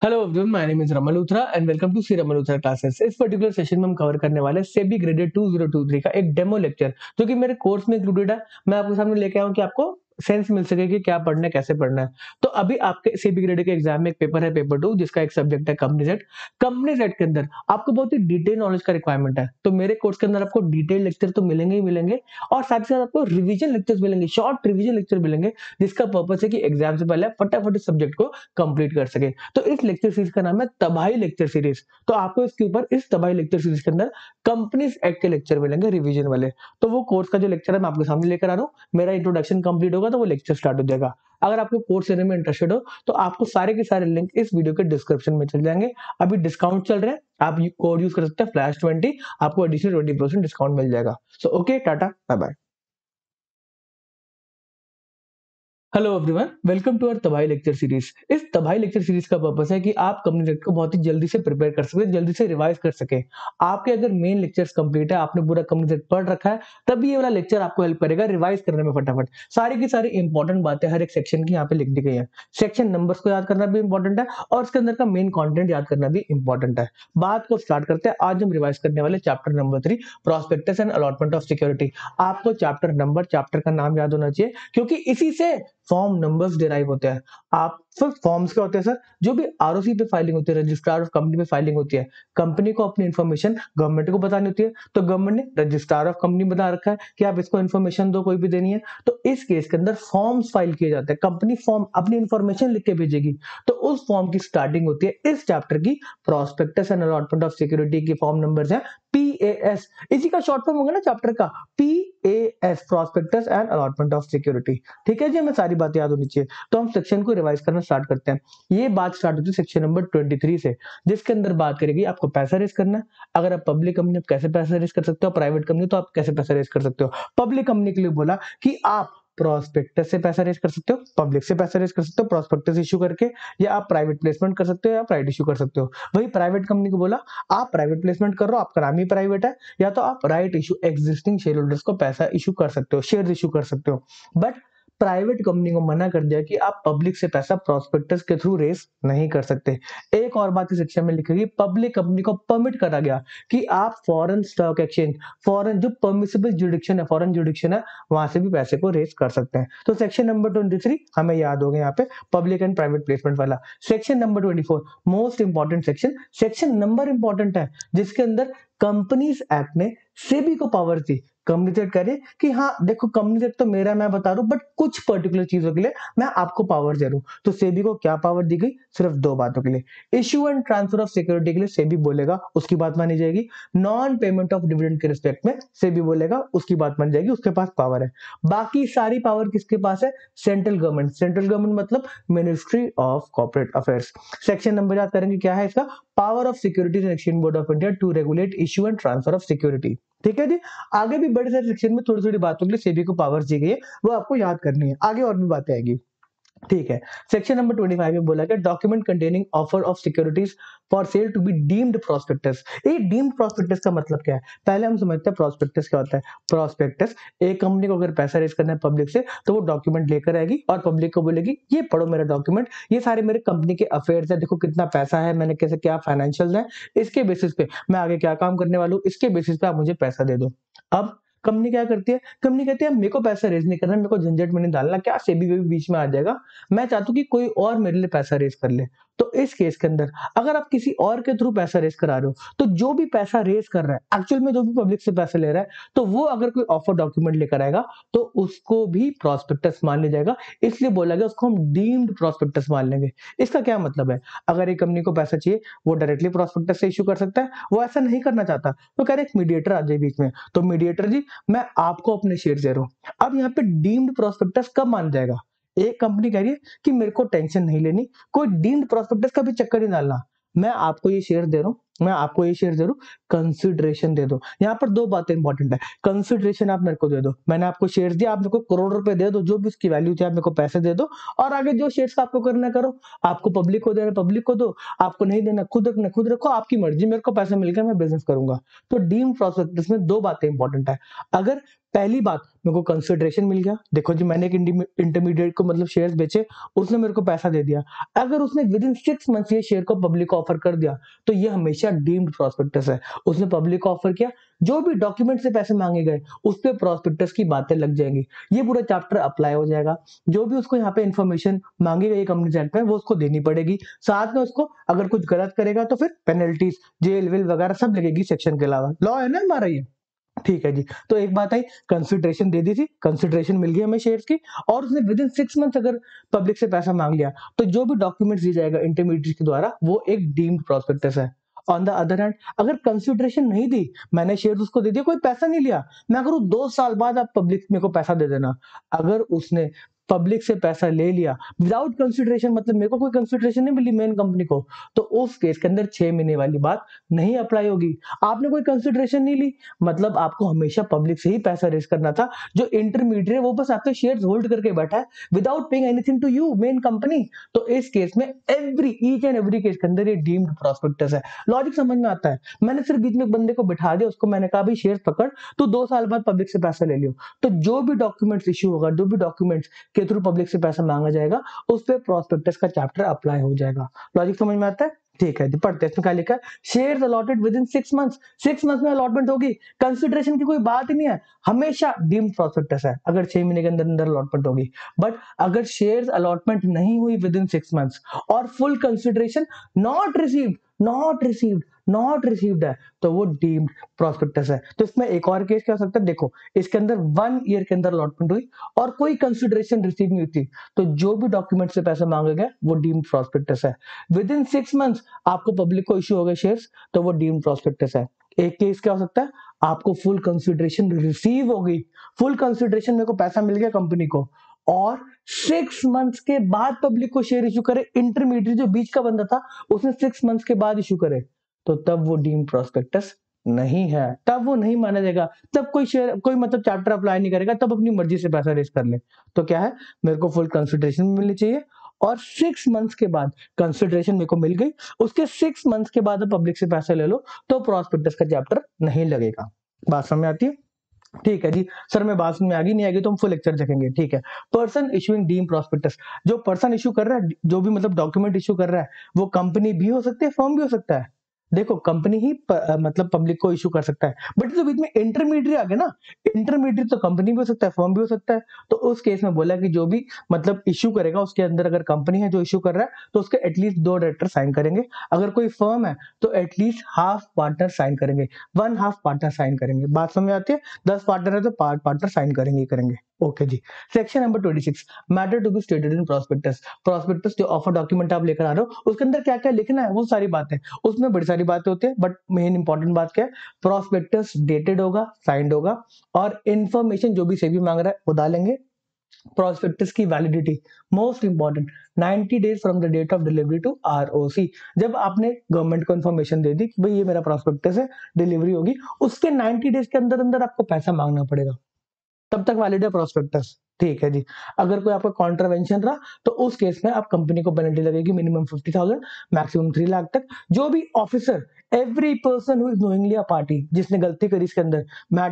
Hello everyone, my name is Raman Luthra and welcome to C Raman Luthra classes. इस particular session में हम cover करने वाले हैं सेबी ग्रेडेड 2023 का एक डेमो लेक्चर जो कि मेरे कोर्स में इंक्लूडेड है। मैं आपके सामने लेके आया हूं कि आपको सेंस मिल सके कि क्या पढ़ना है, कैसे पढ़ना है। तो अभी आपके सेबी ग्रेडेड के एग्जाम में एक पेपर है, पेपर 2, जिसका एक सब्जेक्ट है कंपनी सेट। कंपनी सेट के अंदर आपको बहुत ही डिटेल नॉलेज का रिक्वायरमेंट है, तो मेरे कोर्स के अंदर आपको डिटेल लेक्चर तो मिलेंगे ही मिलेंगे, और साथ ही साथ आपको रिविजन लेक्चर्स मिलेंगे, शॉर्ट रिविजन लेक्चर मिलेंगे, जिसका पर्पस है कि एग्जाम से पहले फटाफट इस सब्जेक्ट को कंप्लीट कर सके। तो इस लेक्चर सीरीज का नाम है तबाही लेक्चर सीरीज। तो आपको इसके ऊपर इस तबाही लेक्चर सीरीज के अंदर कंपनीज एक्ट के लेक्चर मिलेंगे रिवीजन वाले। तो वो कोर्स का जो लेक्चर है मैं आपके सामने लेकर आ रहा हूँ। मेरा इंट्रोडक्शन कंप्लीट होगा तो वो लेक्चर स्टार्ट हो जाएगा। अगर आपको कोर्स लेने में इंटरेस्टेड हो तो आपको सारे के सारे लिंक इस वीडियो के डिस्क्रिप्शन में चल जाएंगे। अभी डिस्काउंट चल रहा है, आप कोड यूज कर सकते हैं फ्लैश 20, आपको एडिशनल 20% डिस्काउंट मिल जाएगा। So okay, tata, bye bye. Hello everyone, welcome to our तबाही लेक्चर सीरीज। इस तबाही लेक्चर सीरीज का पर्पस है कि आप कंपनी सेट को बहुत ही जल्दी से प्रिपेयर कर सके, जल्दी से रिवाइज कर सके। आपके अगर मेन लेक्चर्स कंप्लीट है, आपने पूरा कंपनी सेट पढ़ रखा है, तभी ये वाला लेक्चर आपको हेल्प करेगा रिवाइज करने में फटाफट। सारी की सारी इंपॉर्टेंट बातें हर एक सेक्शन की यहाँ पे लिख दी गई है। सेक्शन नंबर्स को याद करना भी इंपॉर्टेंट है और उसके अंदर का मेन कॉन्टेंट याद करना भी इंपॉर्टेंट है। बात को स्टार्ट करते हैं। आज हम रिवाइज करने वाले chapter number 3, prospectus and allotment of security. आपको चैप्टर नंबर, चैप्टर का नाम याद होना चाहिए, क्योंकि इसी से फॉर्म नंबर्स डिराइव होते हैं। आप फिर फॉर्म्स क्या होते हैं सर? जो भी आरओसी पे फाइलिंग होती है, रजिस्ट्रार ऑफ कंपनी पे फाइलिंग होती है, कंपनी को अपनी इन्फॉर्मेशन गवर्नमेंट को बतानी होती है, तो गवर्नमेंट ने रजिस्ट्रार ऑफ कंपनी बता रखा है कि आप इसको इन्फॉर्मेशन दो, कोई भी देनी है। तो इस केस के अंदर फॉर्म्स फाइल किए जाते हैं। कंपनी फॉर्म अपनी इन्फॉर्मेशन लिख के भेजेगी, तो उस फॉर्म की स्टार्टिंग होती है इस चैप्टर की prospectus and allotment of security की। फॉर्म नंबर्स है पीएएस, इसी का शॉर्ट फॉर्म होगा ना चैप्टर का, PaaS, prospectus and allotment of security. ठीक है जी, हमें सारी बातें याद होनी चाहिए। तो हम सेक्शन को रिवाइज करना स्टार्ट करते हैं। ये बात स्टार्ट होती है सेक्शन नंबर 23 से, जिसके अंदर बात करेगी आपको पैसा रेज करना है। अगर आप पब्लिक कंपनी, आप कैसे पैसा रेज कर सकते हो, प्राइवेट कंपनी तो आप कैसे पैसा रेज कर सकते हो। पब्लिक कंपनी के लिए बोला कि आप प्रोस्पेक्टस से पैसा रेज कर सकते हो, पब्लिक से पैसा रेज कर सकते हो प्रोस्पेक्टस इशू करके, या आप प्राइवेट प्लेसमेंट कर सकते हो या प्राइवेट इशू कर सकते हो। वही प्राइवेट कंपनी को बोला आप प्राइवेट प्लेसमेंट कर रहे हो, आपका नाम ही प्राइवेट है, या तो आप right issue existing share holders को पैसा इशू कर सकते हो, शेयर इशू कर सकते हो। बट प्राइवेट कंपनी को मना कर दिया कि आप पब्लिक से पैसा प्रोस्पेक्टस के थ्रू रेस नहीं कर सकते। एक और बात इस सेक्शन में लिखी गई, पब्लिक कंपनी को परमिट करा गया कि आप फॉरेन स्टॉक एक्सचेंज, फॉरेन जो परमिसिबल जुडिक्शन है, फॉरेन जुडिक्शन है, वहां से भी पैसे को रेस कर सकते हैं। तो सेक्शन नंबर 23 हमें याद हो गया यहाँ पे, पब्लिक एंड प्राइवेट प्लेसमेंट वाला। Section number 24 most important section, section number important है, जिसके अंदर कंपनीज एक्ट ने सेबी को पावर दी। कंपनी सेट करे कि हाँ देखो, कंपनी सेट तो मेरा मैं बता रहा हूं, बट कुछ पर्टिकुलर चीजों के लिए मैं आपको पावर दे रहा हूं। तो सेबी को क्या पावर दी गई? सिर्फ दो बातों के लिए। Issue and transfer of security के लिए सेबी बोलेगा, उसकी बात मानी जाएगी। नॉन पेमेंट ऑफ डिविडेंड के रिस्पेक्ट में सेबी बोलेगा, उसकी बात मानी जाएगी, उसके पास पावर है। बाकी सारी पावर किसके पास है? Central government. सेंट्रल गवर्नमेंट मतलब ministry of corporate affairs. Section number याद करेंगे, क्या है इसका? Power of securities and exchange board of India to regulate issue and transfer of security. ठीक है जी। आगे भी बड़े सारे सेक्शन में थोड़ी थोड़ी बातों के लिए सेबी को पावर्स दी गई है, वो आपको याद करनी है। आगे और भी बातें आएगी। ठीक है। सेक्शन नंबर 25 में बोला गया document containing offer of securities for sale to be deemed prospectus. ये डीम्ड प्रोस्पेक्टस का मतलब क्या है? पहले हम समझते हैं प्रोस्पेक्टस क्या होता है। प्रोस्पेक्टस, एक कंपनी को अगर पैसा रेज करना है पब्लिक से, तो वो डॉक्यूमेंट लेकर आएगी और पब्लिक को बोलेगी ये पढ़ो मेरा डॉक्यूमेंट, ये सारे मेरे कंपनी के अफेयर्स है, देखो कितना पैसा है, मैंने कैसे क्या फाइनेंशियल है, इसके बेसिस पे मैं आगे क्या काम करने वाला हूँ, इसके बेसिस पे आप मुझे पैसा दे दो। अब कंपनी क्या करती है? कंपनी कहती है मेरे को पैसा रेज नहीं करना, मेरे को झंझट में नहीं डालना, क्या सेबी वेबी बीच में आ जाएगा, मैं चाहता हूं कि कोई और मेरे लिए पैसा रेज कर ले। तो इस केस के अंदर अगर आप किसी और के थ्रू पैसा रेज करा रहे हो, तो जो भी पैसा रेज कर रहा है एक्चुअल में, जो भी पब्लिक से पैसा ले रहा है, तो वो अगर कोई ऑफर डॉक्यूमेंट लेकर आएगा तो उसको भी प्रोस्पेक्टस मान लिया जाएगा। इसलिए बोला गया उसको हम डीम्ड प्रोस्पेक्टस मान लेंगे। इसका क्या मतलब है? अगर एक कंपनी को पैसा चाहिए, वो डायरेक्टली प्रोस्पेक्टस से इशू कर सकता है, वो ऐसा नहीं करना चाहता तो कह रहे एक मीडिएटर आ जाए बीच में, तो मीडिएटर जी मैं आपको अपने शेयर दे रहा हूं। अब यहाँ पे डीम्ड प्रोस्पेक्टस कब मान जाएगा? एक कंपनी कह रही है कि मेरे को टेंशन नहीं लेनी, कोई डीम्ड प्रोस्पेक्टस का भी चक्कर नहीं डालना, मैं आपको ये शेयर दे रहा हूं, मैं आपको ये शेयर दे दूं, कंसिडरेशन दे दो। यहाँ पर दो बातें इंपॉर्टेंट है। कंसिडरेशन आप मेरे को दे दो, मैंने आपको शेयर दिया, आप मेरे को करोड़ रुपए दे दो, जो भी उसकी वैल्यू थी आप मेरे को पैसे दे दो, और आगे जो शेयर्स आपको करना करो। आपको पब्लिक को देना पब्लिक को दो, आपको नहीं देना खुद रखना खुद रखो, आपकी मर्जी, मेरे को पैसा मिल गया मैं बिजनेस करूंगा। तो डीम्ड प्रोस्पेक्टस में दो बातें इंपॉर्टेंट है। अगर पहली बात, मेरे को कंसिडरेशन मिल गया, देखो जी मैंने एक इंटरमीडिएट को मतलब शेयर्स बेचे, उसने मेरे को पैसा दे दिया। अगर उसने विद इन 6 मंथ्स ये शेयर को पब्लिक ऑफर कर दिया, तो ये हमेशा डीम्ड प्रोस्पेक्टस है। उसने पब्लिक ऑफर किया, जो भी डॉक्यूमेंट से पैसे मांगे गए उस पे प्रोस्पेक्टस की बातें लग जाएंगी, ये पूरा चैप्टर अप्लाई हो जाएगा। जो भी उसको यहाँ पे इन्फॉर्मेशन मांगी गई कंपनी चैट पे, वो उसको देनी पड़ेगी। साथ में उसको अगर कुछ गलत करेगा तो फिर पेनल्टीज, जेल वेल वगैरह सब लगेगी सेक्शन के अलावा। लॉ है ना हमारा ये, ठीक है जी। तो एक बात आई, कंसिडरेशन दे दी थी, कंसिडरेशन मिल गई हमें शेयर्स की, और उसने विद इन 6 मंथ अगर पब्लिक से पैसा मांग लिया, तो जो भी डॉक्यूमेंट्स दिया जाएगा इंटरमीडिएट के द्वारा वो एक डीम्ड प्रोस्पेक्टस है। ऑन द अदर हैंड, अगर कंसिडरेशन नहीं दी, मैंने शेयर उसको दे दिया, कोई पैसा नहीं लिया, मैं करूँ 2 साल बाद आप पब्लिक मेरे को पैसा दे देना, अगर उसने पब्लिक से पैसा ले लिया विदाउट कंसिडरेशन, मतलब मेरे को कोई कंसिडरेशन नहीं मिली मेन कंपनी को, तो उस केस के अंदर 6 महीने वाली बात नहीं अप्लाई होगी। आपने कोई कंसिडरेशन नहीं ली, मतलब आपको हमेशा पब्लिक से ही पैसा रेज करना था। जो इंटरमीडिएट वो बस आपके शेयर्स होल्ड करके बैठा है without paying anything to you main company. तो इस केस में ईच एंड एवरी केस के अंदर ये डीम्ड प्रोस्पेक्टस है। लॉजिक समझ में आता है। मैंने सिर्फ बीच में एक बंदे को बिठा दिया, उसको मैंने कहा भाई शेयर्स पकड़, तू 2 साल बाद पब्लिक से पैसा ले लियो। तो जो भी डॉक्यूमेंट्स इश्यू होगा, जो भी डॉक्यूमेंट्स के थ्रू पब्लिक से पैसा मांगा जाएगा, उस पर प्रोस्पेक्टस का चैप्टर अप्लाई हो जाएगा। लॉजिक समझ में आता है? ठीक है जी, पढ़ते हैं। इसमें क्या लिखा है, shares allotted with in 6 months, 6 month में अलॉटमेंट होगी, कंसिडरेशन की कोई बात ही नहीं है, हमेशा डीम्ड प्रोस्पेक्टस है अगर 6 महीने के अंदर अंदर अलॉटमेंट होगी। बट अगर शेयर्स अलॉटमेंट नहीं हुई विद इन 6 मंथ्स और फुल कंसिडरेशन नॉट रिसीव्ड है, तो वो डीम्ड प्रोस्पेक्टस है। तो इसमें एक और केस क्या हो सकता है, देखो इसके अंदर 1 ईयर के अंदर अलॉटमेंट हुई और कोई कंसिडरेशन रिसीव नहीं हुई थी, तो जो भी डॉक्यूमेंट से पैसा मांगे गए वो डीम्ड प्रोस्पेक्टस है। विद इन 6 मंथ्स आपको पब्लिक को इश्यू हो गए शेयर्स, तो वो डीम्ड प्रोस्पेक्टस है। एक केस क्या हो सकता है, आपको फुल कंसिडरेशन रिसीव हो गई, फुल कंसिडरेशन मेरे को पैसा मिल गया कंपनी को, और 6 मंथ्स के बाद पब्लिक को शेयर इश्यू करे, इंटरमीडिएट जो बीच का बंदा था उसने 6 मंथ्स के बाद इश्यू करे, तो तब वो डीम्ड प्रोस्पेक्टस नहीं है, तब वो नहीं माना जाएगा, तब कोई शेयर कोई मतलब चैप्टर अप्लाई नहीं करेगा, तब अपनी मर्जी से पैसा रेज कर ले। तो क्या है, मेरे को फुल कंसिडरेशन मिलनी चाहिए, और 6 मंथ्स के बाद कंसिडरेशन मेरे को मिल गई, उसके 6 मंथ्स के बाद पब्लिक से पैसा ले लो, तो प्रोस्पेक्टस का चैप्टर नहीं लगेगा। बात समझ आती है? ठीक है जी। सर मैं बात में आ गई नहीं आएगी तो हम फुल लेक्चर देखेंगे, ठीक है। पर्सन इशूइंग डीम प्रोस्पेक्टस, जो पर्सन इशू कर रहा है, जो भी मतलब डॉक्यूमेंट इशू कर रहा है, वो कंपनी भी हो सकती है, फर्म भी हो सकता है। देखो कंपनी ही मतलब पब्लिक को इशू कर सकता है, बट तो बीच में इंटरमीडिएट आ गया ना, इंटरमीडिएट तो कंपनी भी हो सकता है, फर्म भी हो सकता है। तो उस केस में बोला कि जो भी मतलब इशू करेगा उसके अंदर अगर कंपनी है जो इशू कर रहा है, तो उसके एटलीस्ट 2 डायरेक्टर साइन करेंगे। अगर कोई फर्म है तो एटलीस्ट हाफ पार्टनर साइन करेंगे, 1/2 पार्टनर साइन करेंगे। बात समझ आती है? 10 पार्टनर है तो पार्टनर साइन करेंगे ही करेंगे। ओके जी। Section number 26, matter to be stated in prospectus. Prospectus जो ऑफर डॉक्यूमेंट आप लेकर आ रहे हो उसके अंदर क्या क्या लिखना है वो सारी बातें, उसमें बड़ी सारी बातें होती है, बट मेन इंपॉर्टेंट बात क्या है, प्रोस्पेक्टस डेटेड होगा, साइंड होगा, और इन्फॉर्मेशन जो भी सेबी मांग रहा है वो डालेंगे। प्रोस्पेक्टस की validity most important, 90 days from the date of delivery to ROC. जब आपने गवर्नमेंट को इन्फॉर्मेशन दे दी कि भाई ये मेरा प्रोस्पेक्टस है, डिलीवरी होगी, उसके 90 डेज के अंदर अंदर आपको पैसा मांगना पड़ेगा, तब तक वैलिड है प्रोस्पेक्टस। ठीक है जी। अगर कोई आपका कॉन्ट्रावेंशन रहा तो उस केस में आप कंपनी को पेनल्टी लगेगी, मिनिमम 50,000 मैक्सिमम 3 लाख तक। जो भी officer, every person who is knowingly a party, जिसने गलती करी इसके अंदर,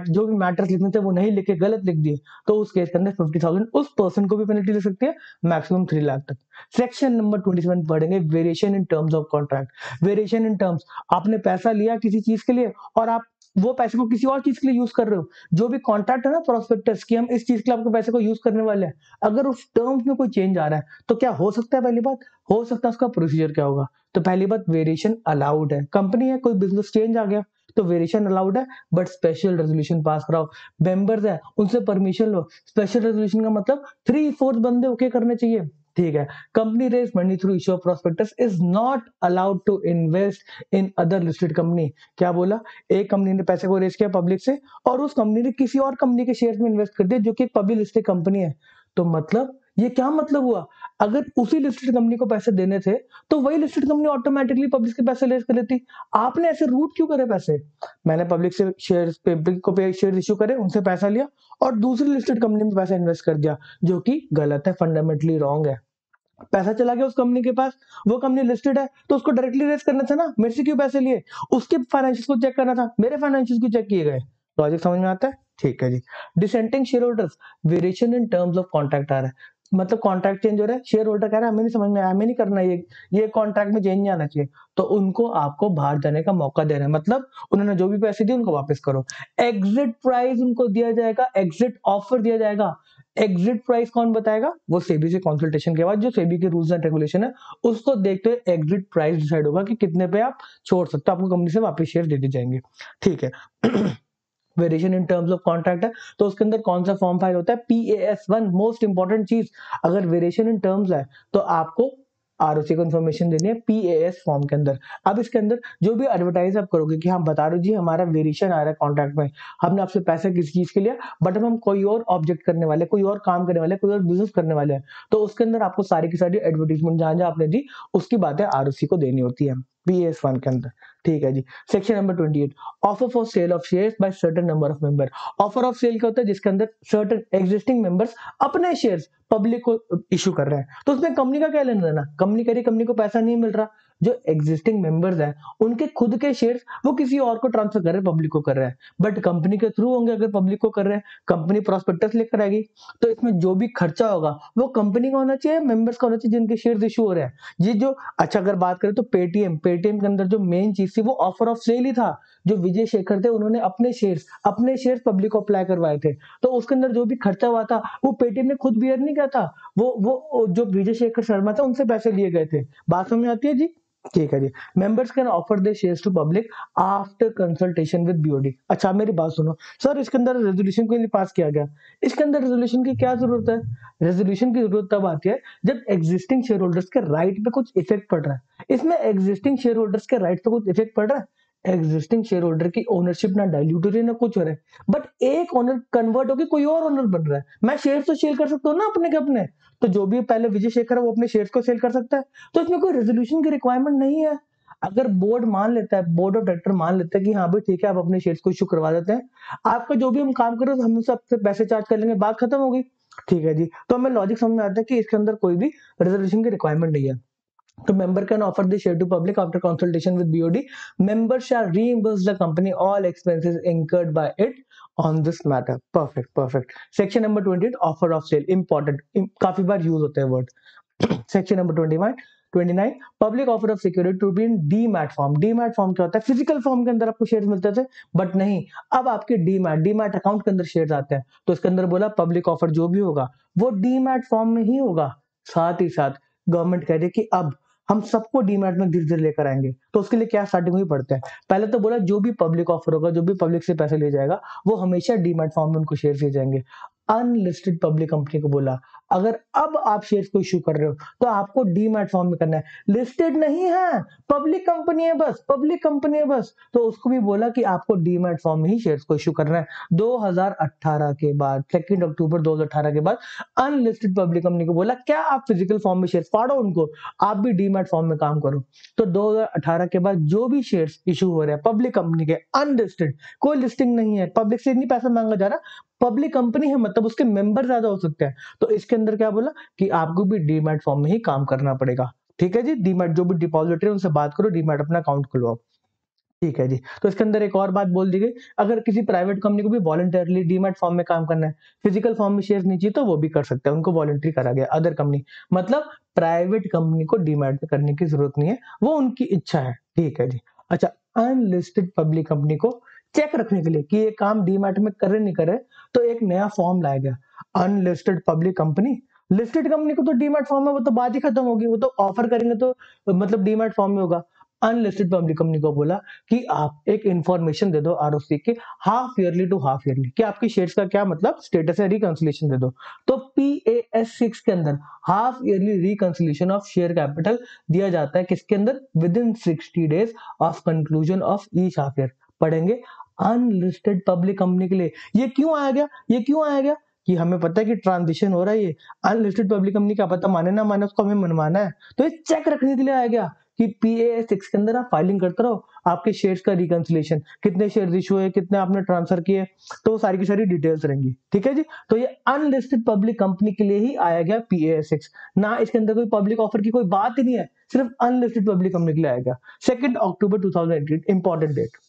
जो भी मैटर्स लिखने थे वो नहीं लिखे, गलत लिख दिए, तो उस केस के अंदर 50,000 उस पर्सन को भी पेनल्टी लग सकती है, मैक्सिमम 3 लाख तक। सेक्शन नंबर 27 पढ़ेंगे, variation in terms of contract. Variation in terms, आपने पैसा लिया किसी चीज के लिए और आप वो पैसे को किसी और चीज के लिए यूज कर रहे हो, जो भी कॉन्ट्रैक्ट है ना प्रोस्पेक्टस कि हम इस चीज के लिए आपके पैसे को यूज करने वाले हैं, अगर उस टर्म्स में कोई चेंज आ रहा है तो क्या हो सकता है, पहली बात हो सकता है उसका प्रोसीजर क्या होगा। तो पहली बात, वेरिएशन अलाउड है, कंपनी है कोई बिजनेस चेंज आ गया तो वेरिएशन अलाउड है, बट स्पेशल रेजोल्यूशन पास कराओ, मेंबर्स है उनसे परमिशन लो। स्पेशल रेजोल्यूशन का मतलब 3/4 बंदे ओके करने चाहिए, ठीक है। Company raise money through issue of prospectus is not allowed to invest in other listed company. क्या बोला, एक कंपनी ने पैसे को रेज किया पब्लिक से और उस कंपनी ने किसी और कंपनी के शेयर्स में इन्वेस्ट कर दिया जो कि एक पब्लिक लिस्टेड कंपनी है, तो मतलब ये क्या मतलब हुआ? अगर उसी लिस्टेड कंपनी को पैसे देने थे, तो वही लिस्टेड कंपनी ऑटोमैटिकली पब्लिक से पैसे रेज़ कर लेती। आपने ऐसे रूट क्यों करे पैसे? मैंने पब्लिक से शेयर्स पब्लिक को पे शेयर इश्यू करे, उनसे पैसा लिया और दूसरी लिस्टेड कंपनी में पैसा इन्वेस्ट कर दिया, जो कि गलत है, फंडामेंटली रॉन्ग है। पैसा चला गया उस कंपनी के पास, वो कंपनी लिस्टेड है, तो उसको डायरेक्टली रेज़ करना था ना, मेरे से क्यों पैसे लिए? उसके फाइनेंशियल्स को चेक करना था, मेरे फाइनेंशियल्स क्यों चेक किए गए? लॉजिक समझ में आता है? ठीक है जी। Dissenting shareholders, variation in terms of contract आ रहा है, मतलब कॉन्ट्रैक्ट चेंज हो रहा है, शेयर होल्डर कह रहा है हमें नहीं समझ में आया, हमें नहीं करना ये कॉन्ट्रैक्ट में चेंज नहीं आना चाहिए, तो उनको आपको बाहर जाने का मौका देना है, मतलब उन्होंने जो भी पैसे दिए उनको वापस करो। एग्जिट प्राइस उनको दिया जाएगा, एग्जिट ऑफर दिया जाएगा। एग्जिट प्राइस कौन बताएगा? वो सेबी से कंसल्टेशन के बाद जो सेबी के रूल्स एंड रेगुलेशन है उसको देखते हुए एग्जिट प्राइस डिसाइड होगा कि कितने पे आप छोड़ सकते हो, आपको कंपनी से वापस शेयर दे दिए जाएंगे। ठीक है। Variation in terms of contract है, तो उसके अंदर कौन सा फॉर्म फाइल होता है? PAS1, मोस्ट इंपॉर्टेंट चीज। अगर वेरिएशन इन टर्म्स है तो आपको आरओसी को इन्फॉर्मेशन देनी है PAS फॉर्म के अंदर। अब इसके अंदर जो भी एडवर्टाइज आप करोगे कि हम बता रहे हो जी हमारा वेरिएशन आ रहा है कॉन्ट्रैक्ट में, हमने आपसे पैसा किसी चीज के लिए, बट अब हम कोई और ऑब्जेक्ट करने वाले, कोई और काम करने वाले, कोई और बिजनेस करने वाले हैं, तो उसके अंदर आपको सारी की सारी एडवर्टीजमेंट जहां जहां आपने दी उसकी बातें आरओसी को देनी होती है PAS1 के अंदर। ठीक है जी। Section number 28, offer for sale of shares by certain number of member. Offer of sale क्या होता है? जिसके अंदर सर्टेन एग्जिस्टिंग मेंबर्स अपने शेयर्स पब्लिक को इशू कर रहे हैं, तो उसमें कंपनी का क्या लेना देना? कंपनी कह रही कंपनी को पैसा नहीं मिल रहा, जो एग्जिस्टिंग मेंबर्स हैं उनके खुद के शेयर्स वो किसी और को ट्रांसफर कर रहे हैं, पब्लिक को कर रहे हैं, बट कंपनी के थ्रू होंगे। अगर पब्लिक को कर रहे हैं, कंपनी प्रोस्पेक्टस लेकर आएगी, तो इसमें जो भी खर्चा होगा वो कंपनी का होना चाहिए, मेंबर्स का होना चाहिए जिनके शेयर्स इशू हो रहे हैं। ये जो अच्छा अगर बात करें तो पेटीएम के अंदर जो मेन चीज थी वो ऑफर ऑफ सेल ही था। जो विजय शेखर थे उन्होंने अपने शेयर्स पब्लिक को अप्लाई करवाए थे, तो उसके अंदर जो भी खर्चा हुआ था वो पेटीएम ने खुद बियर नहीं किया था, वो जो विजय शेखर शर्मा था उनसे पैसे लिए गए थे। बात समझ में आती है जी? ठीक है जी। Members can offer their shares to public after consultation with BOD. अच्छा मेरी बात सुनो सर, इसके अंदर रेजोल्यूशन क्यों नहीं पास किया गया? इसके अंदर रेजोल्यूशन की क्या जरूरत है? रेजोल्यूशन की जरूरत तब आती है जब एग्जिस्टिंग शेयर होल्डर्स के राइट पे कुछ इफेक्ट पड़ रहा है। इसमें एग्जिस्टिंग शेयर होल्डर्स के राइट पे कुछ इफेक्ट पड़ रहा है? एग्जिस्टिंग शेयर होल्डर की ओनरशिप ना डाइल्यूट हो रही है ना कुछ हो रहा है, बट एक ओनर कन्वर्ट होकर कोई और ओनर बन रहा है। मैं शेयर तो सेल कर सकता हूँ ना अपने के अपने, तो जो भी पहले विजय शेखर है वो अपने शेयर्स को सेल कर सकता है, तो इसमें कोई रेजोल्यूशन की रिक्वायरमेंट नहीं है। अगर बोर्ड मान लेता है, बोर्ड ऑफ डायरेक्टर मान लेता है कि हाँ भाई ठीक है आप अपने शेयर्स को इशू करवा देते हैं, आपका जो भी हम काम कर रहे हैं हम उससे आपसे पैसे चार्ज कर लेंगे, बात खत्म हो गई। ठीक है जी। तो हमें लॉजिक समझ में आता है कि इसके अंदर कोई भी रेजोल्यूशन की रिक्वायरमेंट नहीं है। The member can offer the share to public after consultation with BOD. Member shall reimburse the company all expenses incurred by it on this matter. Perfect, perfect. Section number 28, offer of sale. Important. काफी बार use होता है word. Section number 29, public offer of security to be in demat form. Demat form क्या होता है? Physical form के अंदर आपको share मिलते थे, बट नहीं, अब आपके डीमैट अकाउंट के अंदर शेयर आते हैं, तो इसके अंदर बोला पब्लिक ऑफर जो भी होगा वो डीमैट फॉर्म में ही होगा। साथ ही साथ गवर्नमेंट कह रही है कि अब हम सबको डीमैट में धीरे धीरे लेकर आएंगे, तो उसके लिए क्या स्टार्टिंग में पढ़ते हैं? पहले तो बोला जो भी पब्लिक ऑफर होगा, जो भी पब्लिक से पैसे ले जाएगा वो हमेशा डीमैट फॉर्म में उनको शेयर दिए जाएंगे। अनलिस्टेड पब्लिक कंपनी को बोला अगर अब आप शेयर्स को इश्यू कर रहे हो तो आपको डीमैट फॉर्म में करना है, लिस्टेड नहीं है, पब्लिक कंपनी है बस, पब्लिक कंपनी है बस, तो उसको भी बोला कि आपको डीमैट फॉर्म में ही शेयर्स को इश्यू करना है। 2018 के बाद 2 अक्टूबर 2018 के बाद अनलिस्टेड पब्लिक कंपनी को बोला क्या आप फिजिकल फॉर्म में शेयर्स फाड़ो उनको, आप भी डीमैट फॉर्म में काम करो। तो 2018 के बाद जो भी शेयर्स इशू हो रहे हैं पब्लिक कंपनी के अनलिस्टेड, कोई लिस्टिंग नहीं है, पब्लिक से नहीं पैसा मांगा जा रहा, पब्लिक कंपनी है मतलब उसके मेंबर ज्यादा हो सकते हैं, तो इसके अंदर क्या बोला कि आपको भी डीमैट फॉर्म में ही काम करना पड़ेगा। ठीक है जी। डीमैट जो भी डिपॉजिटरी है उनसे बात करो, डीमैट अपना अकाउंट खुलवाओ। ठीक है जी। तो इसके अंदर एक और बात बोल दी गई, अगर किसी प्राइवेट कंपनी को भी वॉलंटरली डीमैट फॉर्म में काम करना है, फिजिकल फॉर्म में शेयर नहीं चाहिए तो वो भी कर सकते हैं, उनको वॉलंटरी करा गया। अदर कंपनी मतलब प्राइवेट कंपनी को डीमैट में करने की जरूरत नहीं है, वो उनकी इच्छा है। ठीक है जी। अच्छा, अनलिस्टेड पब्लिक कंपनी को चेक रखने के लिए कि ये काम डीमैट में करे नहीं करे, तो एक नया फॉर्म लाया गया, unlisted public company. Listed company को तो डीमैट फॉर्म है, वो तो बात ही खत्म होगी, वो तो ऑफर करेंगे तो मतलब डीमैट फॉर्म में होगा। अनलिस्टेड पब्लिक कंपनी को बोला कि आप एक इंफॉर्मेशन दे दो आरओसी के half yearly to half yearly कि आपकी शेयर्स का क्या मतलब स्टेटस है, रिकंसिलिएशन दे दो। तो PAS6 के अंदर half yearly reconciliation of share capital दिया जाता है, किसके अंदर? With in 60 days of conclusion of each half year. पढ़ेंगे अनलिस्टेड पब्लिक कंपनी के लिए। ये क्यों आया गया? कि हमें पता है कि ट्रांजिशन हो रहा है, ये अनलिस्टेड पब्लिक कंपनी, क्या पता माने ना माने, उसको हमें मनवाना है, तो ये चेक रखने के लिए आया गया कि PAS6 के अंदर आप फाइलिंग करते रहो, आपके शेयर्स का रिकंसिलिएशन, कितने शेयर इशू है, कितने आपने ट्रांसफर किए, तो वो सारी की सारी डिटेल्स रहेंगी। ठीक है जी, तो ये अनलिस्टेड पब्लिक कंपनी के लिए ही आया गया PAS6, ना इसके अंदर कोई पब्लिक ऑफर की कोई बात ही नहीं है, सिर्फ अनलिस्टेड पब्लिक कंपनी के लिए आया गया। 2 अक्टूबर 2018 इंपॉर्टेंट डेट।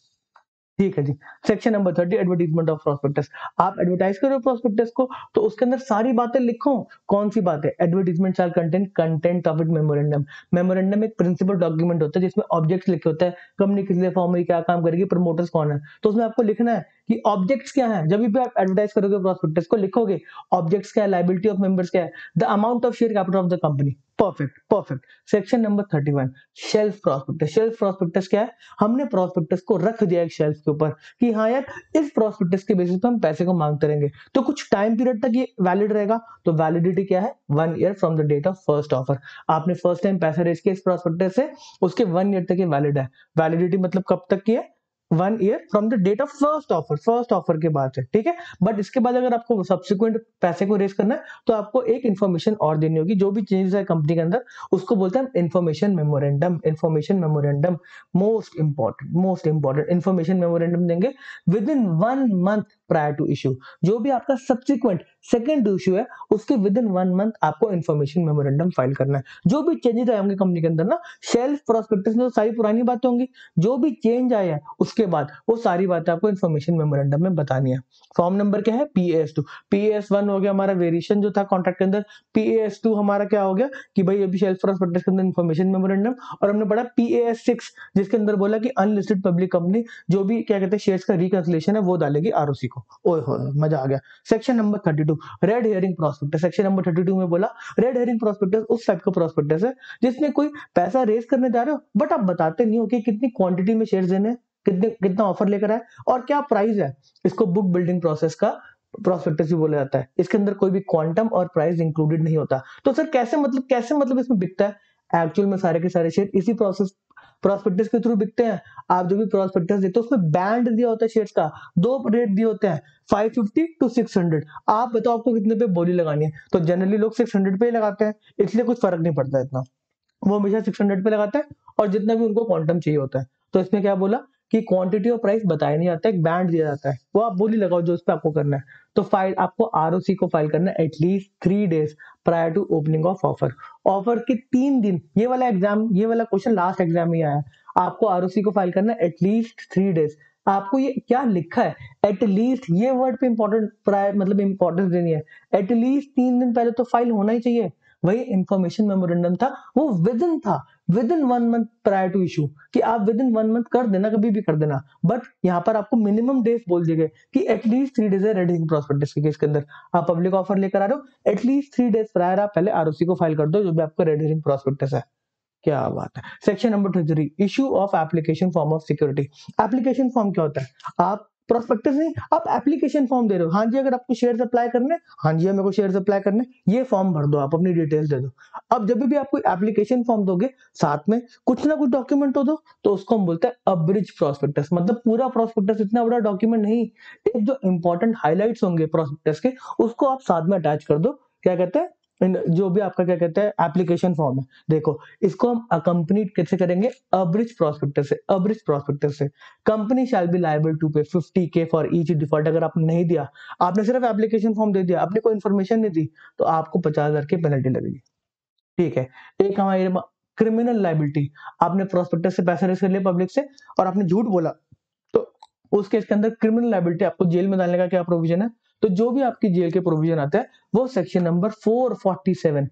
ठीक है जी। Section number 30 advertisement of prospectus. आप एडवर्टाइज करो प्रोस्पेक्टस को, तो उसके अंदर सारी बातें लिखो। कौन सी बातें? Advertisement shall contain content of it memorandum. Memorandum एक प्रिंसिपल डॉक्यूमेंट होता है जिसमें ऑब्जेक्ट्स लिखे होते हैं, कंपनी किस लिए फॉर्म हुई, क्या काम करेगी, प्रमोटर्स कौन है, तो उसमें आपको लिखना है कि ऑब्जेक्ट्स क्या है। जब भी आप एडवर्टाइज करोगे प्रोस्पेक्टस को, लिखोगे ऑब्जेक्ट्स क्या है, लायबिलिटी ऑफ मेंबर्स क्या है, the amount of share capital of the company. Perfect perfect. Section number 31 shelf prospectus. Shelf prospectus क्या है? हमने प्रोस्पेक्टस को रख दिया एक शेल्फ के ऊपर कि हाँ यार, इस प्रोस्पेक्टस के बेसिस पे हम पैसे को मांगते रहेंगे, तो कुछ टाइम पीरियड तक ये वैलिड रहेगा। तो वैलिडिटी क्या है? 1 year from the date of first offer. आपने फर्स्ट टाइम पैसा रेज किया इस प्रोस्पेक्टस से, उसके 1 ईयर तक ये वैलिड है। वैलिडिटी मतलब कब तक की है? 1 year from the date of first offer, first offer के बाद से। ठीक है, बट इसके बाद अगर आपको सब्सिक्वेंट पैसे को रेज करना है, तो आपको एक इन्फॉर्मेशन और देनी होगी। जो भी चेंजेस है कंपनी के अंदर, उसको बोलते हैं information memorandum. Information memorandum most important information memorandum देंगे within 1 month prior to issue. जो भी आपका सब्सिक्वेंट सेकंड इशू है, उसके विद इन 1 मंथ आपको इन्फॉर्मेशन मेमोरेंडम फाइल करना है। जो भी चेंजेस आए होंगे कंपनी के अंदर ना, शेल्फ प्रोस्पेक्टस में तो सारी पुरानी बातें होंगी, जो भी चेंज आया है उसके बाद वो सारी बातें आपको इन्फॉर्मेशन मेमोरेंडम में बतानी है। फॉर्म नंबर क्या है? PAS2। PAS1 हो गया हमारा वेरिएशन जो था कॉन्ट्रैक्ट के अंदर। PAS2 हमारा क्या हो गया कि भाई अभी शेल्फ प्रोस्पेक्टस के अंदर इन्फॉर्मेशन मेमोरेंडम, और हमने पढ़ा PAS6 जिसके अंदर बोला कि अनलिस्टेड पब्लिक कंपनी जो भी क्या कहते हैं शेयर्स का रिकंसिलिएशन है वो डालेगी ROC को। ओए होए मजा आ गया। Section number 32 red hearing prospectus. Section number 32 में बोला रेड हेयरिंग प्रोस्पेक्टस उस टाइप का प्रोस्पेक्टस है जिसमें कोई पैसा रेज करने जा रहे हो, बट आप बताते नहीं हो कि कितनी क्वांटिटी में शेयर्स देने हैं, कितने कितना ऑफर लेकर आए और क्या प्राइस है। इसको बुक बिल्डिंग प्रोसेस का प्रोस्पेक्टस भी बोला जाता है। इसके अंदर कोई भी क्वांटम और प्राइस इंक्लूडेड नहीं होता। तो सर कैसे मतलब इसमें बिकता है? एक्चुअल में सारे के सारे शेयर इसी प्रोसेस प्रोस्पेक्टस के थ्रू बिकते हैं। आप जो भी प्रोस्पेक्टस देते हो उसमें बैंड दिया होता है शेयर्स का, 2 रेट दिए होते हैं, 550 टू 600। आप बताओ आपको कितने पे बोली लगानी है, तो जनरली लोग 600 पे ही लगाते हैं, इसलिए कुछ फर्क नहीं पड़ता इतना। वो हमेशा 600 पे लगाते हैं और जितना भी उनको क्वांटम चाहिए होता है। तो इसमें क्या बोला कि क्वांटिटी और प्राइस बताया नहीं जाता है, एक बैंड दिया जाता है, वो आप बोली लगाओ जो उस पे आपको करना है। तो फाइल आपको ROC को फाइल करना है at least 3 days prior to opening of offer. Offer के 3 दिन, ये वाला क्वेश्चन लास्ट एग्जाम में आया है। आपको ROC को फाइल करना है एटलीस्ट 3 डेज। आपको ये क्या लिखा है एटलीस्ट, ये वर्ड पे इंपॉर्टेंट प्रायर मतलब इंपॉर्टेंस देनी है। एटलीस्ट 3 दिन पहले तो फाइल होना ही चाहिए। वही इंफॉर्मेशन मेमोरेंडम था, वो within 1 month prior to issue, कि आप विद इन 1 मंथ कर देना, कभी भी कर देना। बट यहाँ पर आपको मिनिमम डेज बोल दिए गए कि एटलीस्ट 3 डेज है रेड हेयरिंग प्रोस्पेक्टस के केस के अंदर। आप पब्लिक ऑफर लेकर आ रहे हो, एटलीस्ट 3 डेज प्रायर आप पहले ROC को फाइल कर दो जो भी आपका रेड हेयरिंग प्रोस्पेक्टस है। क्या बात है। Section number 33 issue of application form of security. Application form क्या होता है? आप प्रोस्पेक्टस नहीं, आप एप्लीकेशन फॉर्म दे रहे हो। हाँ जी, अगर आपको शेयर अप्लाई करने, हाँ जी मेरे को शेयर अप्लाई करने, ये फॉर्म भर दो, आप अपनी डिटेल्स दे दो। अब जब भी आप कोई एप्लीकेशन फॉर्म दोगे, साथ में कुछ ना कुछ डॉक्यूमेंट तो दो, तो उसको हम बोलते हैं अब्रिज प्रोस्पेक्टस। मतलब पूरा प्रोस्पेक्टस इतना बड़ा डॉक्यूमेंट नहीं, एक जो इंपॉर्टेंट हाइलाइट्स होंगे प्रोस्पेक्टस के, उसको आप साथ में अटैच कर दो। क्या कहते हैं? जो भी आपका क्या कहते हैं एप्लीकेशन फॉर्म है, देखो इसको हम अकम्पनीड कैसे करेंगे? अब्रिज प्रोस्पेक्टस से। अब्रिज प्रोस्पेक्टस से company shall be liable to pay 50K for each default. अगर आपने नहीं दिया, आपने सिर्फ एप्लीकेशन फॉर्म दे दिया, आपने कोई इन्फॉर्मेशन नहीं दी, तो आपको 50,000 की पेनल्टी लगेगी। ठीक है। एक हमारी क्रिमिनल लायबिलिटी, आपने प्रोस्पेक्टस से पैसा रेज कर लिया पब्लिक से और आपने झूठ बोला, तो उस केस के अंदर क्रिमिनल लायबिलिटी, आपको जेल में डालने का क्या प्रोविजन है? तो जो भी आपकी जेल के प्रोविजन आता है वो सेक्शन नंबर 447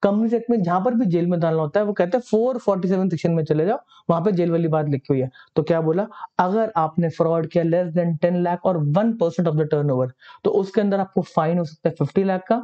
कंपनीज एक्ट में, जहां पर भी जेल में डालना होता है वो कहते हैं 447 सेक्शन में चले जाओ, वहां पे जेल वाली बात लिखी हुई है। तो क्या बोला? अगर आपने फ्रॉड किया लेस देन 10 लाख और 1% ऑफ द टर्नओवर, तो उसके अंदर आपको फाइन हो सकता है 50 लाख का,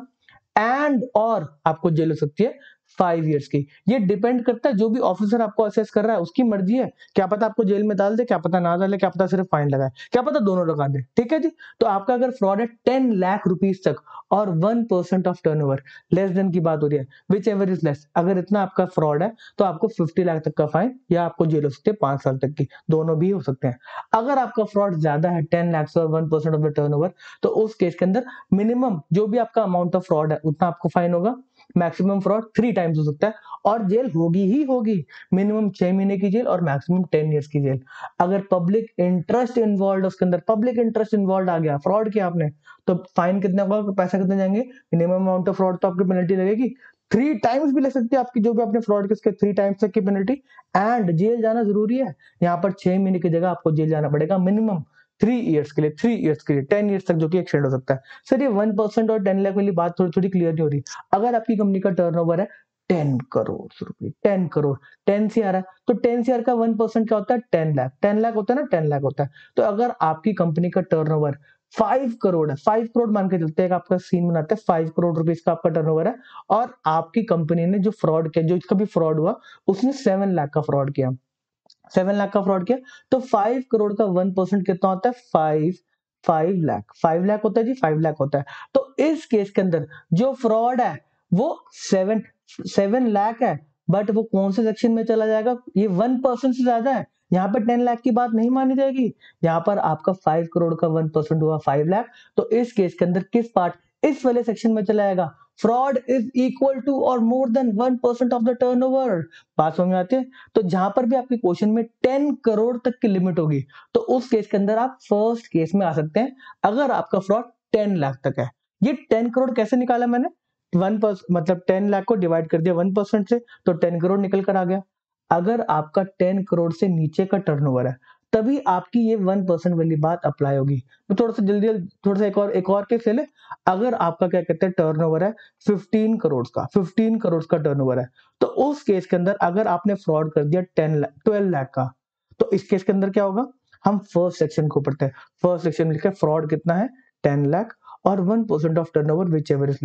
एंड और आपको जेल हो सकती है 5 इयर्स की। ये डिपेंड करता है जो भी ऑफिसर आपको असेस कर रहा है उसकी मर्जी है, क्या पता आपको जेल में डाल दे, क्या पता ना डाले, क्या पता सिर्फ फाइन लगाए, क्या पता दोनों लगा दे। ठीक है जी। तो आपका अगर फ्रॉड है 10 लाख रुपीस तक और 1% ऑफ टर्नओवर, लेस देन की बात हो रही है, विच एवर इज लेस, अगर इतना आपका फ्रॉड है तो आपको 50 लाख तक का फाइन या आपको जेल हो सकती है 5 साल तक की, दोनों भी हो सकते हैं। अगर आपका फ्रॉड ज्यादा है 10 लाख से और 1% ऑफ द टर्नओवर, तो उस केस के अंदर मिनिमम जो भी आपका अमाउंट ऑफ फ्रॉड है उतना आपको फाइन होगा, मैक्सिमम फ्रॉड 3 टाइम्स हो सकता है और जेल होगी ही होगी, मिनिमम 6 महीने की जेल और मैक्सिमम 10 इयर्स की जेल। अगर पब्लिक इंटरेस्ट इन्वॉल्व, उसके अंदर पब्लिक इंटरेस्ट इन्वॉल्व आ गया, फ्रॉड किया आपने, तो फाइन कितना होगा, पैसा कितने जाएंगे, मिनिमम अमाउंट ऑफ फ्रॉड तो आपकी पेनल्टी लगेगी 3 टाइम्स भी लग सकती है आपकी, जो भी आपने फ्रॉड किया उसके 3 टाइम्स तक की पेनल्टी, एंड जेल जाना जरूरी है। यहाँ पर 6 महीने की जगह आपको जेल जाना पड़ेगा मिनिमम 3 इयर्स के लिए, 3 इयर्स के लिए, 10 इयर्स तक जो कि एक्सटेंड हो सकता है। सर ये 1% और 10 लाख वाली बात थोड़ी थोड़ी क्लियर नहीं हो रही। अगर आपकी कंपनी का टर्नओवर है 10 करोड़ रुपए, 10 करोड़, 10 सीआर है, तो 10 सीआर का 1% क्या होता है, 10 लाख, 10 लाख होता है ना, 10 लाख होता है। तो अगर आपकी कंपनी का टर्नओवर 5 करोड़ है, 5 करोड़ मान के चलते हैं, आपका सीन बनाते हैं 5 करोड़ रुपीस का आपका टर्नओवर है, और आपकी कंपनी ने जो फ्रॉड किया, जो इसका भी फ्रॉड हुआ, उसने 7 लाख का फ्रॉड किया, 7 लाख का फ्रॉड किया, तो 5 करोड़ का 1% कितना होता है, 5 लाख, 5 लाख होता है जी, 5 लाख होता है। तो इस केस के अंदर जो फ्रॉड है वो 7 लाख है, बट वो कौन से सेक्शन में चला जाएगा, ये 1% से ज्यादा है, यहाँ पर 10 लाख की बात नहीं मानी जाएगी। यहाँ पर आपका 5 करोड़ का 1% हुआ 5 लाख, तो इस केस के अंदर किस पार्ट, इस वाले सेक्शन में चला जाएगा, फ्रॉड इज इक्वल टू और more than 1% of the turnover. बात समझ में आती है। तो जहां पर भी आपके क्वेश्चन में 10 करोड़ तक की लिमिट होगी, तो उस केस के अंदर आप फर्स्ट केस में आ सकते हैं, अगर आपका फ्रॉड 10 लाख तक है। ये 10 करोड़ कैसे निकाला मैंने, 1% मतलब 10 लाख को डिवाइड कर दिया 1% से, तो 10 करोड़ निकल कर आ गया। अगर आपका 10 करोड़ से नीचे का टर्नओवर है, तभी आपकी ये 1% वाली बात अप्लाई होगी। तो थोड़ा सा जल्दी थोड़ा सा एक और केस ले ले। अगर आपका क्या कहते हैं टर्नओवर है 15 करोड़ का, 15 करोड़ का टर्नओवर है, तो उस केस के अंदर अगर आपने फ्रॉड कर दिया 12 लाख का, तो इस केस के अंदर क्या होगा, हम फर्स्ट सेक्शन को पढ़ते हैं। फर्स्ट सेक्शन में लिखा है फ्रॉड कितना है, 10 लाख और 1% of turnover which ever is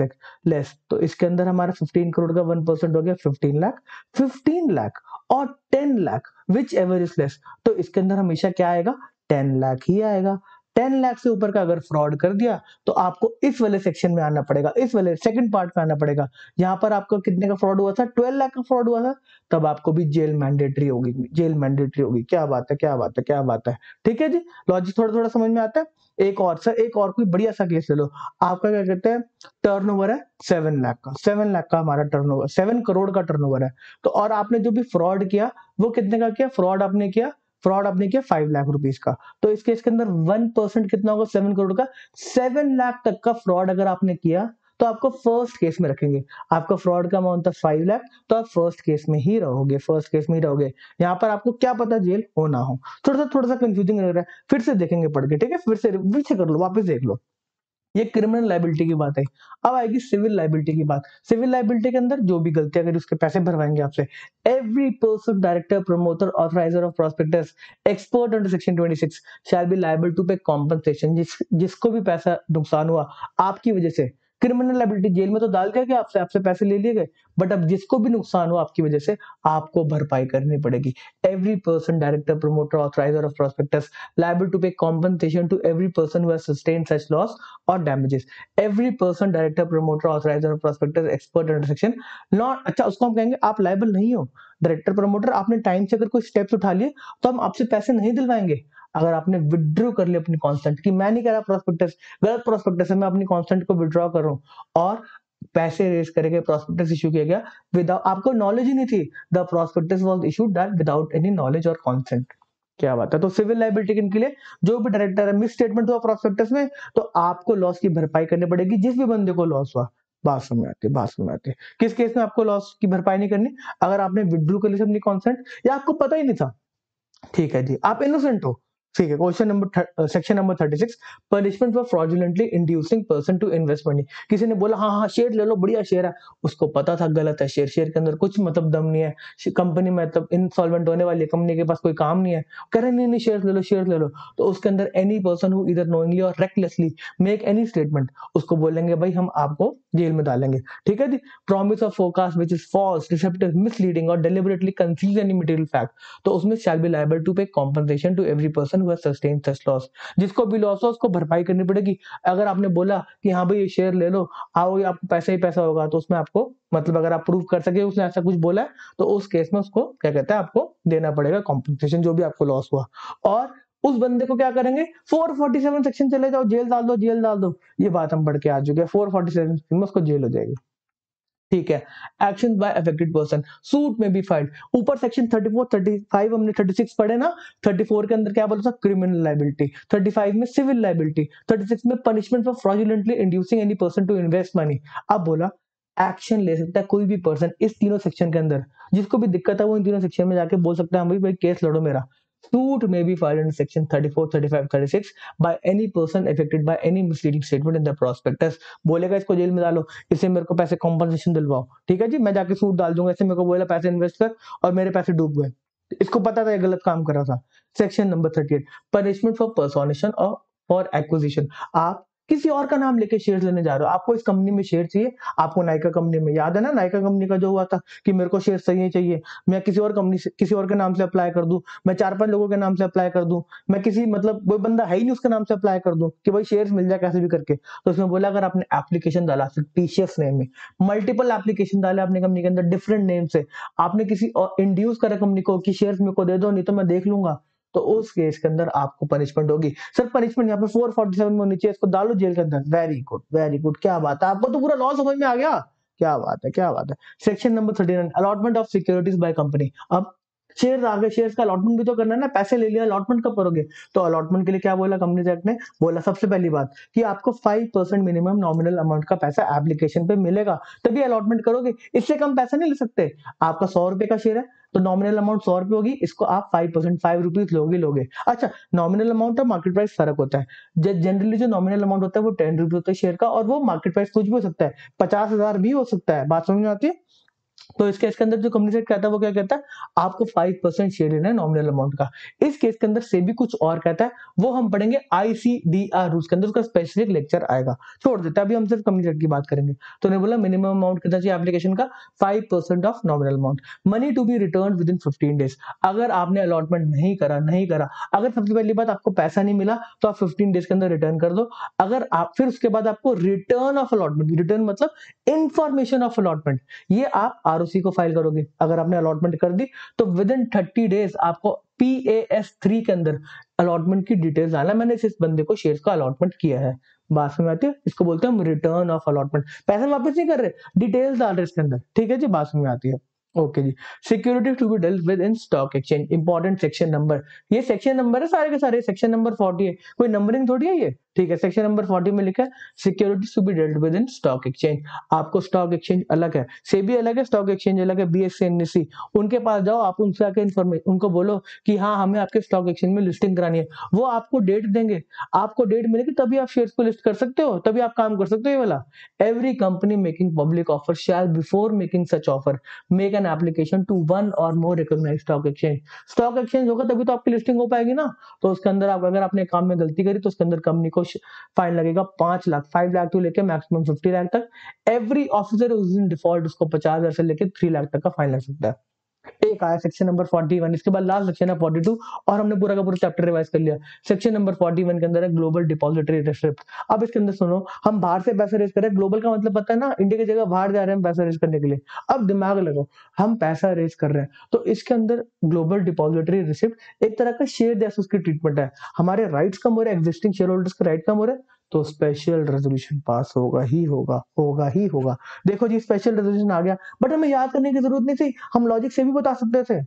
less. तो इसके अंदर हमारा 15 करोड़ का 1% हो गया 15 लाख, 15 लाख और 10 lakh which ever is less, तो इसके अंदर हमेशा क्या आएगा, 10 लाख ही आएगा। 10 लाख से ऊपर का अगर फ्रॉड कर दिया तो आपको इस वाले सेक्शन में आना पड़ेगा, इस वाले सेकंड पार्ट में आना पड़ेगा। यहाँ पर आपका कितने का फ्रॉड हुआ था, 12 लाख का फ्रॉड हुआ था, तब आपको भी जेल मैंडेटरी होगी, जेल मैंडेटरी होगी। क्या बात है, क्या बात है, क्या बात है। ठीक है जी, लॉजिक थोड़ा थोड़ा समझ में आता है। एक और सर, एक और कोई बढ़िया सा केस ले लो। आपका क्या कहते हैं टर्नओवर है 7 लाख का, 7 लाख का हमारा टर्नओवर, 7 करोड़ का टर्नओवर है, तो और आपने जो भी फ्रॉड किया वो कितने का किया, फ्रॉड आपने किया 5 लाख रुपीस का, तो इस केस के अंदर 1% कितना होगा, 7 करोड़ का, 7 लाख तक का फ्रॉड अगर आपने किया तो आपको फर्स्ट केस में रखेंगे। आपका फ्रॉड का अमाउंट था 5 लाख, तो आप फर्स्ट केस में ही रहोगे, फर्स्ट केस में ही रहोगे। यहाँ पर आपको क्या पता जेल हो ना हो, थोड़ा सा कंफ्यूजिंग लग रहा है, फिर से देखेंगे पढ़ के, ठीक है, फिर से कर लो, वापस देख लो। ये क्रिमिनल लाइबिलिटी की बात है। अब आएगी सिविल लाइबिलिटी की बात। सिविल लाइबिलिटी के अंदर जो भी गलती अगर उसके पैसे भरवाएंगे आपसे, every person, director, promoter, authoriser of prospectus, expert under section 26 shall be liable to pay compensation. जिसको भी पैसा नुकसान हुआ आपकी वजह से, क्रिमिनल लाइबिलिटी जेल में तो डाल दिया गया, आपसे आपसे पैसे ले लिए गए, बट अब जिसको भी नुकसान हुआ आपकी वजह से, आपको भरपाई करनी पड़ेगी। Every person, director, promoter, authoriser of prospectus liable to pay compensation to every person who has sustained such loss or damages. Every person, director, promoter, authorizer, prospector, expert under section not, अच्छा उसको हम कहेंगे आप liable नहीं हो। Director, promoter, आपने time से अगर कोई स्टेप्स उठा लिए तो हम आपसे पैसे नहीं दिलवाएंगे। अगर आपने विड्रॉ कर लिया अपनी कॉन्सेंट की, मैं नहीं कह रहा प्रोस्पेक्टस गलत प्रोस्पेक्टस है, मैं अपनी कॉन्सेंट को विड्रॉ कर रहा हूँ और पैसे रेज करके प्रोस्पेक्टस इशू किया गया विदाउट, आपको नॉलेज ही नहीं थी, the prospectus was issued that without any knowledge और कॉन्सेंट। क्या बात है। तो सिविल लाइबिलिटी के लिए जो भी डायरेक्टर है, मिस स्टेटमेंट हुआ प्रोस्पेक्टस में, तो आपको लॉस की भरपाई करनी पड़ेगी, जिस भी बंदे को लॉस हुआ। बात समझ आती है, बात समझ आती है। किस केस में आपको लॉस की भरपाई नहीं करनी, अगर आपने विड्रू कर ली अपनी कॉन्सेंट या आपको पता ही नहीं था, ठीक है जी, आप इनोसेंट हो। ठीक है, question number section number 36, punishment for fraudulently inducing person to invest money. किसी ने बोला हाँ हाँ शेयर ले लो, बढ़िया शेयर है, उसको पता था गलत है शेयर, शेयर के अंदर कुछ मतलब दम नहीं है, कंपनी मतलब इनसॉल्वेंट होने वाली है, कंपनी के पास कोई काम नहीं है, कह रहे नहीं नहीं शेयर ले लो, शेयर ले लो, तो उसके अंदर any person who either knowingly और रेकलेसली मेक एनी स्टेटमेंट, उसको बोलेंगे भाई हम आपको जेल में डालेंगे। ठीक है जी। Promise of forecast which is false, deceptive, misleading और deliberately conceals any material fact, तो उसमें shall be liable to pay compensation to every person who has sustained such loss. जिसको भी लॉस हो उसको भरपाई करनी पड़ेगी। अगर आपने बोला कि हाँ भाई ये शेयर ले लो, आओ ये आपको पैसा ही पैसा होगा, तो उसमें आपको मतलब अगर आप प्रूव कर सके उसने ऐसा कुछ बोला है, तो उस केस में उसको क्या कहता है, आपको देना पड़ेगा कॉम्पनसेशन, जो भी आपको लॉस हुआ। और उस बंदे को क्या करेंगे, 447 सेक्शन चले जाओ, जेल डाल दो, जेल डाल दो। ये बात हम पढ़ के आ चुके हैं, 447 सेक्शन में उसको जेल हो जाएगी। ठीक है। Action by affected person, suit में बी फाइल्ड। ऊपर सेक्शन 34 35 हमने 36 पढ़े ना। 34 के अंदर क्या बोला था, क्रिमिनल लायबिलिटी। 35 में सिविल लायबिलिटी। 36 में punishment for fraudulently inducing any person to invest money. अब बोला एक्शन ले सकता है कोई भी पर्सन इस तीनों सेक्शन के अंदर। जिसको भी दिक्कत है वो इन तीनों सेक्शन में जाके बोल सकता है, भाई भाई केस लड़ो मेरा। सूट में be filed in section 34 35 36 by any person affected by any misleading statement in the prospectus. बोलेगा इसको जेल में डालो, इससे मेरे को पैसे कॉम्पनसेशन दिलवाओ। ठीक है जी, मैं जाके सूट डाल दूंगा, इससे मेरे को बोला पैसे इन्वेस्ट कर और मेरे पैसे डूब गए। इसको पता था ये गलत काम कर रहा था। सेक्शन नंबर 38 पनिशमेंट फॉर पर्सोनेशन और फॉर एक्विजिशन। आप किसी और का नाम लेके शेयर लेने जा रहे हो, आपको इस कंपनी में शेयर चाहिए। आपको नायका कंपनी में याद है ना, नायका कंपनी का जो हुआ था कि मेरे को शेयर सही चाहिए, मैं किसी और कंपनी से किसी और के नाम से अप्लाई कर दूं, मैं 4-5 लोगों के नाम से अप्लाई कर दूं, मैं किसी मतलब वो बंदा है ही नहीं उसके नाम से अप्लाई कर दूं कि भाई शेयर्स मिल जाए कैसे भी करके। तो उसमें बोला अगर आपने एप्लीकेशन डाला फिक्टिशियस नेम में, मल्टीपल एप्लीकेशन डाले अपने कंपनी के अंदर डिफरेंट नेम से, आपने किसी और इंड्यूस करा कंपनी को कि शेयर्स मेरे को दे दो नहीं तो मैं देख लूंगा, तो उस केस के अंदर आपको पनिशमेंट होगी। सर पनिशमेंट यहाँ पे 447 में होनी चाहिए, इसको डालो जेल के अंदर। वेरी गुड वेरी गुड, क्या बात है, आपको तो पूरा लॉ समझ में आ गया। क्या बात है क्या बात है। Section number 39 allotment of securities by company. अब शेयर आ गए, शेयर्स का अलॉटमेंट भी तो करना है ना, पैसे ले लिया अलॉटमेंट कब करोगे। तो अलॉटमेंट के लिए क्या बोला कंपनीज एक्ट ने, बोला सबसे पहली बात कि आपको 5% मिनिमम नॉमिनल अमाउंट का पैसा एप्लीकेशन पे मिलेगा, तभी अलॉटमेंट करोगे। इससे कम पैसा नहीं ले सकते। आपका 100 रुपए का शेयर है तो नॉमिनल अमाउंट 100 रुपए होगी, इसको आप 5% 5 रुपीज लोगे लोगे। अच्छा, नॉमिनल अमाउंट और मार्केट प्राइस फर्क होता है। जनरली जो नॉमिनल अमाउंट होता है वो 10 रुपीज होता है शेयर का, और वो मार्केट प्राइस कुछ भी हो सकता है, 50,000 भी हो सकता है। बात समझ में आती है। तो इस केस के अंदर जो कंपनी सेट कहता है वो क्या कहता है, आपको 5% शेयर लेना है नॉमिनल अमाउंट का। इस केस के अंदर सेबी कुछ और कहता है, वो हम पढ़ेंगे आईसीडीआर रूल्स के अंदर, उसका स्पेसिफिक लेक्चर आएगा। छोड़ देते हैं, अभी हम सिर्फ कंपनी सेट की बात करेंगे। तो उन्होंने बोला मिनिमम अमाउंट कितना चाहिए एप्लीकेशन का, 5% of nominal amount. Money to be return within 15 days. अगर आपने अलॉटमेंट नहीं करा, अगर सबसे पहली बात आपको पैसा नहीं मिला तो आप 15 डेज के अंदर रिटर्न कर दो। अगर आप फिर उसके बाद आपको रिटर्न ऑफ अलॉटमेंट, रिटर्न मतलब इंफॉर्मेशन ऑफ अलॉटमेंट, ये आप आरओसी को फाइल करोगे। अगर आपने अलॉटमेंट कर दी तो विद इन 30 डेज आपको PAS3 के अंदर अलॉटमेंट की डिटेल्स डालना, मैंने इस बंदे को शेयर्स का अलॉटमेंट किया है। बात में आती है, इसको बोलते हैं हम रिटर्न ऑफ अलॉटमेंट। पैसे वापस नहीं कर रहे, डिटेल्स डाल रहे इसके अंदर। ठीक है जी, बात में आती है। ओके जी। Security to be dealt within stock exchange, important section number, ये सेक्शन नंबर है सारे के सारे, सेक्शन नंबर 40 है, कोई नंबरिंग थोड़ी है ये। ठीक है, सेक्शन नंबर 40 में लिखा है security to be dealt within stock exchange. आपको स्टॉक एक्सचेंज अलग है, सेबी अलग है, स्टॉक एक्सचेंज अलग है, BSE NSE, उनके पास जाओ, आप उनसे आके इन्फॉर्मेशन उनको बोलो कि हाँ हमें आपके स्टॉक एक्सचेंज में लिस्टिंग करानी है, वो आपको डेट देंगे। आपको डेट मिलेगी तभी आप शेयर्स को लिस्ट कर सकते हो, तभी आप काम कर सकते हो। ये वाला, every company making public offer shall before making such offer make an application to one और more recognised stock exchange. Stock exchange होगा तभी तो आपकी लिस्टिंग हो पाएगी ना। तो उसके अंदर आप अगर आपने काम में गलती करी तो उसके अंदर कंपनी को फाइन लगेगा 5 लाख, 5 लाख टू लेके मैक्सिमम 50 लाख तक। एवरी ऑफिसर उस दिन डिफॉल्ट उसको 50,000 से लेके 3 लाख तक का फाइन लग सकता है। एक आया सेक्शन नंबर 41, इसके बाद लास्ट सेक्शन है 42, और हमने पूरा का पूरा चैप्टर रिवाइज कर लिया। सेक्शन नंबर 41 के अंदर है ग्लोबल डिपॉजिटरी रिसिप्ट। अब इसके अंदर सुनो, हम बाहर से पैसा रेज कर रहे हैं, ग्लोबल का मतलब पता है ना, इंडिया की जगह बाहर जा रहे हैं पैसा रेज करने के लिए। अब दिमाग लगाओ, हम पैसा रेज कर रहे हैं तो इसके अंदर ग्लोबल डिपॉजिटरी रिसिप्ट एक तरह का शेयर जैसा उसकी ट्रीटमेंट है। हमारे राइट्स कम हो रहे हैं, एग्जिस्टिंग शेयर होल्डर्स के राइट कम हो रहे हैं, तो स्पेशल रेजोल्यूशन पास होगा ही होगा। देखो जी, स्पेशल रेजोल्यूशन आ गया, बट हमें याद करने की जरूरत नहीं थी, हम लॉजिक से भी बता सकते थे।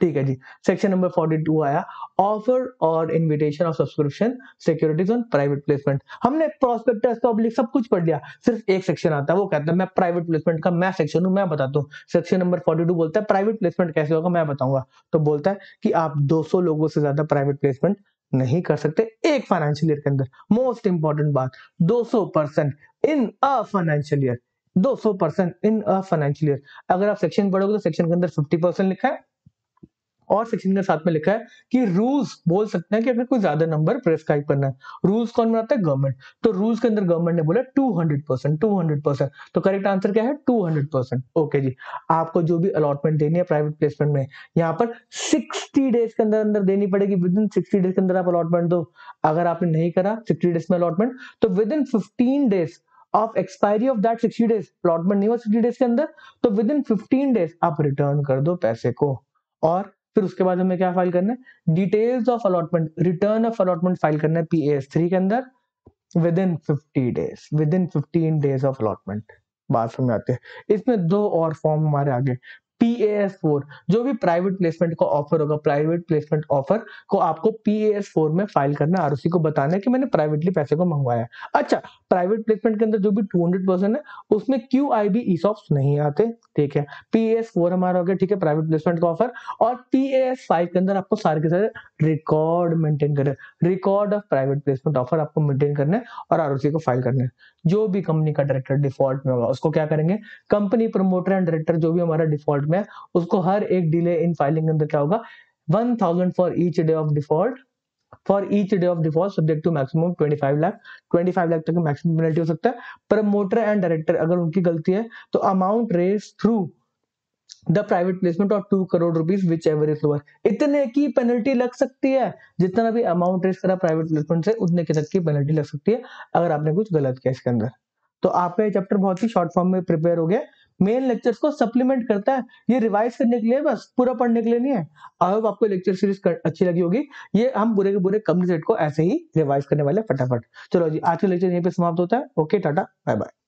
ठीक है जी। सेक्शन नंबर 42 आया, ऑफर और invitation of subscription securities on private placement. हमने प्रोस्पेक्टस पब्लिक सब कुछ पढ़ लिया, सिर्फ एक सेक्शन आता है, वो कहता है मैं प्राइवेट प्लेसमेंट का मैं सेक्शन हूं, मैं बताता हूँ। सेक्शन नंबर 42 बोलता है प्राइवेट प्लेसमेंट कैसे होगा, मैं बताऊंगा। तो बोलता है कि आप 200 लोगों से ज्यादा प्राइवेट प्लेसमेंट नहीं कर सकते एक फाइनेंशियल ईयर के अंदर। मोस्ट इंपॉर्टेंट बात, 200% in a financial year, 200% in a financial year. अगर आप सेक्शन पढ़ोगे तो सेक्शन के अंदर 50% लिखा है, और सेक्शन के साथ में लिखा है कि रूल्स बोल सकते हैं कि अगर कोई ज्यादा नंबर प्रेस्क्राइब करना है, रूल्स कौन बनाता है? गवर्नमेंट। तो रूल्स के अंदर गवर्नमेंट ने बोला 200%, 200%। तो करेक्ट आंसर क्या है? 200%। ओके जी, आपको जो भी अलॉटमेंट देनी है प्राइवेट प्लेसमेंट में, यहाँ पर 60 डेज के अंदर अंदर देनी पड़ेगी। विद इन 60 डेज के अंदर आप अलॉटमेंट दो। अगर आपने नहीं करा 60 डेज में अलॉटमेंट, तो with in 15 days of expiry of that 60 days, allotment नहीं हुआ 60 डेज के अंदर, तो विद इन 15 डेज आप रिटर्न कर दो पैसे को। और फिर उसके बाद हमें क्या फाइल करना है? Details of allotment, return of allotment file करना है PAS3 के अंदर with in 50 days, with in 15 days of allotment. बात समझ आती है? इसमें दो और फॉर्म हमारे आगे। PAS4, जो भी प्राइवेट प्लेसमेंट का ऑफर होगा, प्राइवेट प्लेसमेंट ऑफर को आपको PAS4 में फाइल करना है, ROC को बताना है कि मैंने प्राइवेटली पैसे को मंगवाया। अच्छा, प्राइवेट प्लेसमेंट के अंदर जो भी 200% है उसमें QIB ESOPs नहीं आते, ठीक है। PAS4 हमारा हो गया, ठीक है, प्राइवेट प्लेसमेंट का ऑफर। और PAS5 के अंदर आपको सारे के सारे रिकॉर्ड मेंटेन करना है, record of private placement offer आपको मेंटेन करना है और ROC को फाइल करना है। जो भी कंपनी का डायरेक्टर डिफॉल्ट में होगा उसको क्या करेंगे? कंपनी प्रमोटर एंड डायरेक्टर जो भी हमारा डिफॉल्ट में है, उसको हर एक डिले इन फाइलिंग के अंदर क्या होगा? 1000 for each day of default, for each day of default subject to maximum 25 lakh, 25 lakh तक मैक्सिमम पेनल्टी हो सकता है। प्रमोटर एंड डायरेक्टर अगर उनकी गलती है तो amount raise through the private placement of 2 crore rupees whichever is lower. इतने की पेनल्टी लग सकती है, जितना भी अमाउंट रेज करा प्राइवेट प्लेसमेंट से उतने की तक की पेनल्टी लग सकती है अगर आपने कुछ गलत किया इसके अंदर। तो आपका ये चैप्टर बहुत ही शॉर्ट फॉर्म में प्रिपेयर हो गया। मेन लेक्चर्स को सप्लीमेंट करता है, ये रिवाइज करने के लिए, बस पूरा पढ़ने के लिए नहीं है। आई होप आपको लेक्चर सीरीज अच्छी लगी होगी। ये हम पूरे के पूरे कंप्लीट सेट को ऐसे ही रिवाइज करने वाले फटाफट। चलो जी, आज का लेक्चर यहीं पे समाप्त होता है। Okay, tata, bye bye.